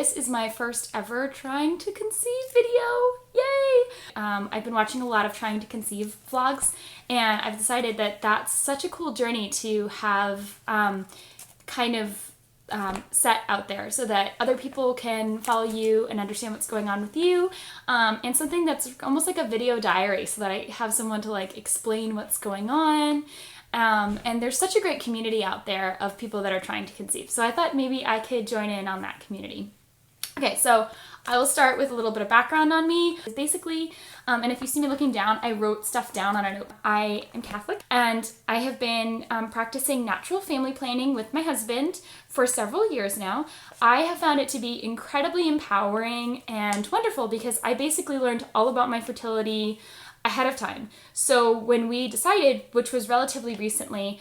this is my first ever trying to conceive video. Yay! I've been watching a lot of trying to conceive vlogs, and I've decided that that's such a cool journey to have set out there so that other people can follow you and understand what's going on with you, and something that's almost like a video diary so that I have someone to like explain what's going on. And there's such a great community out there of people that are trying to conceive. So I thought maybe I could join in on that community. Okay, so I will start with a little bit of background on me. Basically, and if you see me looking down, I wrote stuff down on a note. I am Catholic, and I have been practicing natural family planning with my husband for several years now. I have found it to be incredibly empowering and wonderful because I basically learned all about my fertility ahead of time. So when we decided, which was relatively recently,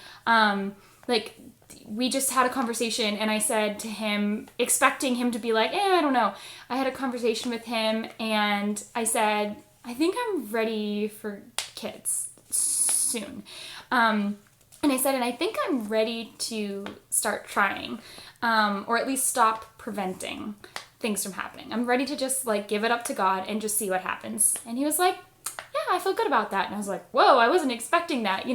we just had a conversation, and I said to him, expecting him to be like, I don't know. I had a conversation with him, and I said, I think I'm ready for kids soon. And I said, and I think I'm ready to start trying, or at least stop preventing things from happening. I'm ready to just like give it up to God and just see what happens. And he was like, yeah, I feel good about that. And I was like, whoa, I wasn't expecting that,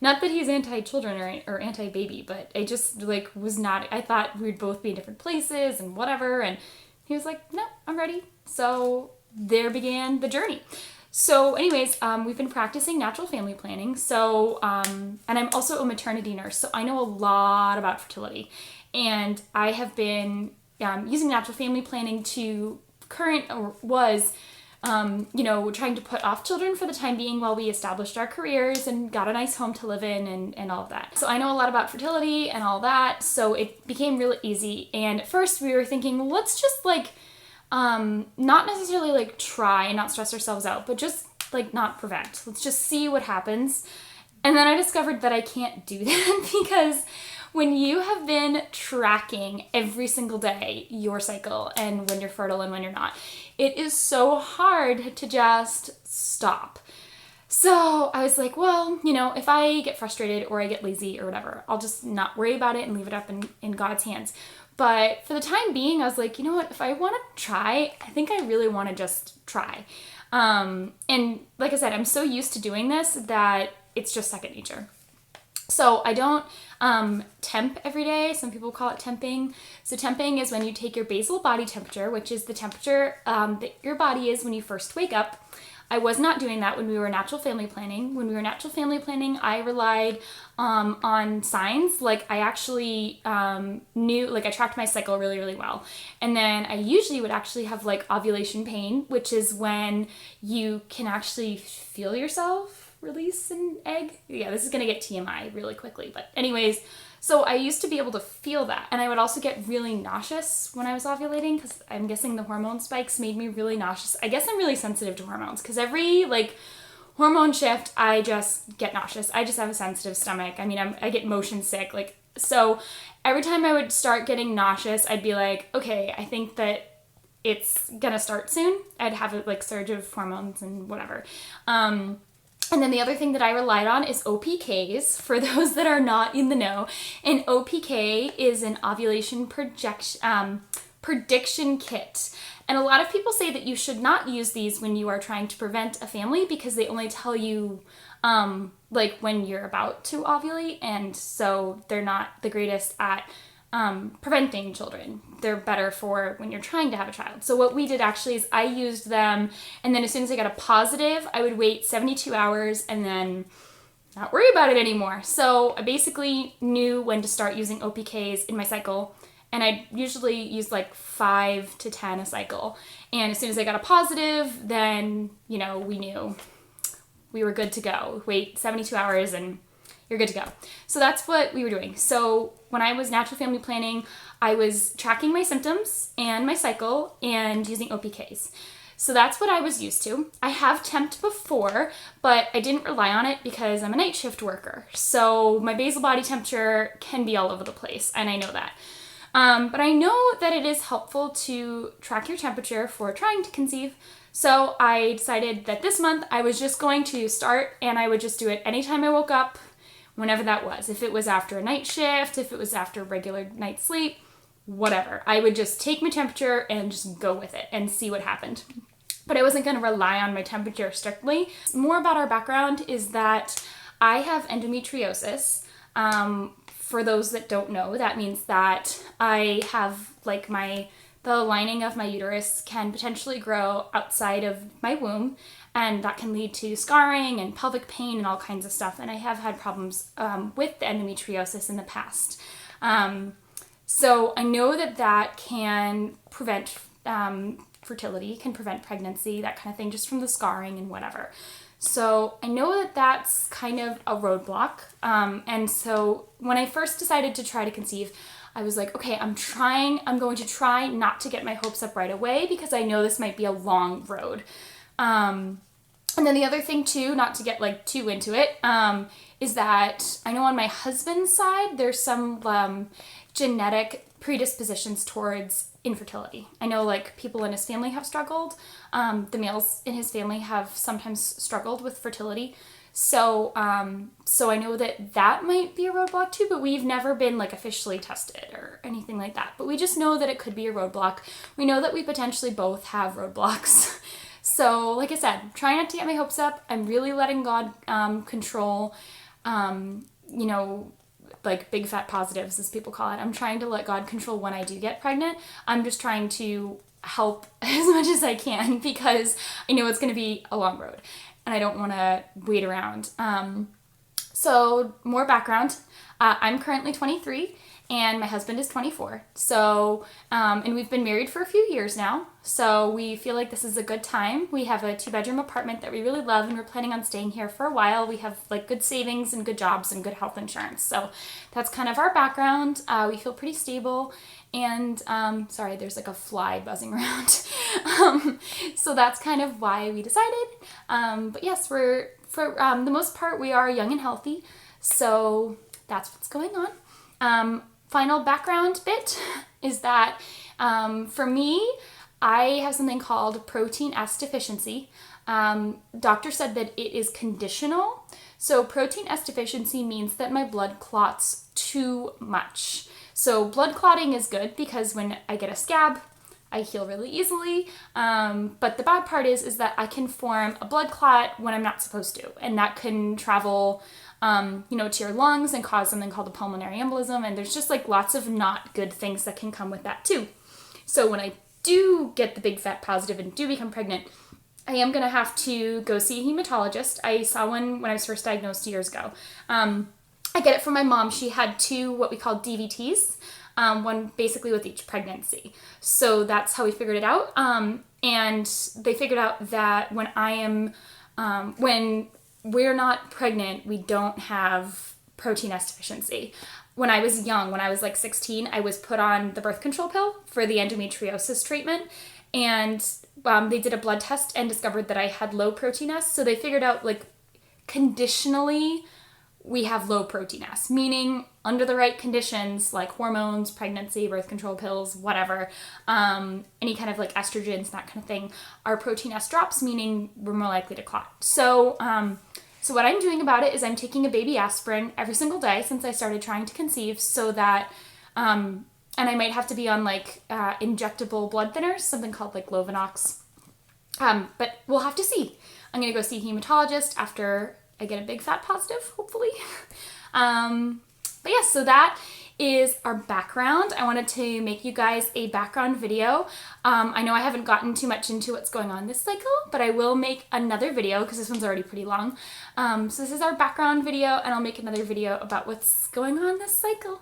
not that he's anti-children or anti-baby, but I just like was not, I thought we'd both be in different places and whatever. And he was like, no, I'm ready. So there began the journey. So anyways, we've been practicing natural family planning. So, and I'm also a maternity nurse, so I know a lot about fertility, and I have been using natural family planning trying to put off children for the time being while we established our careers and got a nice home to live in and all of that. So I know a lot about fertility and all that, so it became really easy. And at first we were thinking, well, let's just not necessarily like try and not stress ourselves out, but just like not prevent. Let's just see what happens. And then I discovered that I can't do that because when you have been tracking every single day your cycle and when you're fertile and when you're not, it is so hard to just stop. So I was like, well, if I get frustrated or I get lazy or whatever, I'll just not worry about it and leave it up in God's hands. But for the time being, I was like, you know what, if I want to try, I think I really want to just try. And like I said, I'm so used to doing this that it's just second nature. So I don't temp every day. Some people call it temping. So temping is when you take your basal body temperature, which is the temperature that your body is when you first wake up. I was not doing that when we were natural family planning. When we were natural family planning, I relied on signs. Like I actually knew, I tracked my cycle really, really well. And then I usually would actually have like ovulation pain, which is when you can actually feel yourself release an egg. Yeah, this is gonna get TMI really quickly, but anyways, so I used to be able to feel that, and I would also get really nauseous when I was ovulating because I'm guessing the hormone spikes made me really nauseous. I guess I'm really sensitive to hormones because every hormone shift I just get nauseous. I just have a sensitive stomach. I mean, I get motion sick, so every time I would start getting nauseous, I'd be like, okay, I think that it's gonna start soon. I'd have a surge of hormones and whatever. And then the other thing that I relied on is OPKs, for those that are not in the know. An OPK is an ovulation prediction kit. And a lot of people say that you should not use these when you are trying to prevent a family because they only tell you when you're about to ovulate, and so they're not the greatest at preventing children. They're better for when you're trying to have a child. So what we did actually is I used them, and then as soon as I got a positive, I would wait 72 hours and then not worry about it anymore. So I basically knew when to start using OPKs in my cycle, and I usually use 5 to 10 a cycle. And as soon as I got a positive, then, we knew we were good to go. Wait 72 hours and you're good to go. So that's what we were doing. So when I was natural family planning, I was tracking my symptoms and my cycle and using OPKs. So that's what I was used to. I have temped before, but I didn't rely on it because I'm a night shift worker. So my basal body temperature can be all over the place, and I know that. But I know that it is helpful to track your temperature for trying to conceive. So I decided that this month I was just going to start, and I would just do it anytime I woke up, whenever that was. If it was after a night shift, if it was after regular night sleep, whatever. I would just take my temperature and just go with it and see what happened. But I wasn't going to rely on my temperature strictly. More about our background is that I have endometriosis. For those that don't know, that means that I have like the lining of my uterus can potentially grow outside of my womb, and that can lead to scarring and pelvic pain and all kinds of stuff. And I have had problems with the endometriosis in the past. So I know that can prevent fertility, can prevent pregnancy, that kind of thing, just from the scarring and whatever. So I know that that's kind of a roadblock. And so when I first decided to try to conceive, I was like, okay, I'm going to try not to get my hopes up right away because I know this might be a long road. And then the other thing too, not to get like too into it, is that I know on my husband's side, there's some genetic predispositions towards infertility. I know like people in his family have struggled. The males in his family have sometimes struggled with fertility. So I know that might be a roadblock too, but we've never been like officially tested or anything like that. But we just know that it could be a roadblock. We know that we potentially both have roadblocks. So like I said, try not to get my hopes up. I'm really letting God control, like big fat positives, as people call it. I'm trying to let God control when I do get pregnant. I'm just trying to help as much as I can because I know it's going to be a long road and I don't want to wait around. So more background. I'm currently 23 and my husband is 24. So, and we've been married for a few years now. So we feel like this is a good time. We have a 2-bedroom apartment that we really love and we're planning on staying here for a while. We have like good savings and good jobs and good health insurance. So that's kind of our background. We feel pretty stable and, sorry, there's like a fly buzzing around. So that's kind of why we decided. But yes, for the most part, we are young and healthy. So that's what's going on. Final background bit is that for me, I have something called protein S deficiency. Doctor said that it is conditional. So protein S deficiency means that my blood clots too much. So blood clotting is good because when I get a scab, I heal really easily. But the bad part is that I can form a blood clot when I'm not supposed to. And that can travel to your lungs and cause something called a pulmonary embolism. And there's just like lots of not good things that can come with that too. So when I do get the big fat positive and do become pregnant, I am going to have to go see a hematologist. I saw one when I was first diagnosed years ago. I get it from my mom. She had 2 what we call DVTs, one basically with each pregnancy. So that's how we figured it out. And they figured out that when we're not pregnant, we don't have protein S deficiency. When I was young, when I was like 16, I was put on the birth control pill for the endometriosis treatment. And they did a blood test and discovered that I had low protein S. So they figured out like conditionally we have low protein S, meaning under the right conditions like hormones, pregnancy, birth control pills, whatever, any kind of like estrogens, that kind of thing, our protein S drops, meaning we're more likely to clot. So what I'm doing about it is I'm taking a baby aspirin every single day since I started trying to conceive so that, and I might have to be on like injectable blood thinners, something called like Lovenox. But we'll have to see. I'm going to go see a hematologist after I get a big fat positive, hopefully. But yeah, so that is our background. I wanted to make you guys a background video. I know I haven't gotten too much into what's going on this cycle, but I will make another video because this one's already pretty long. So this is our background video, and I'll make another video about what's going on this cycle.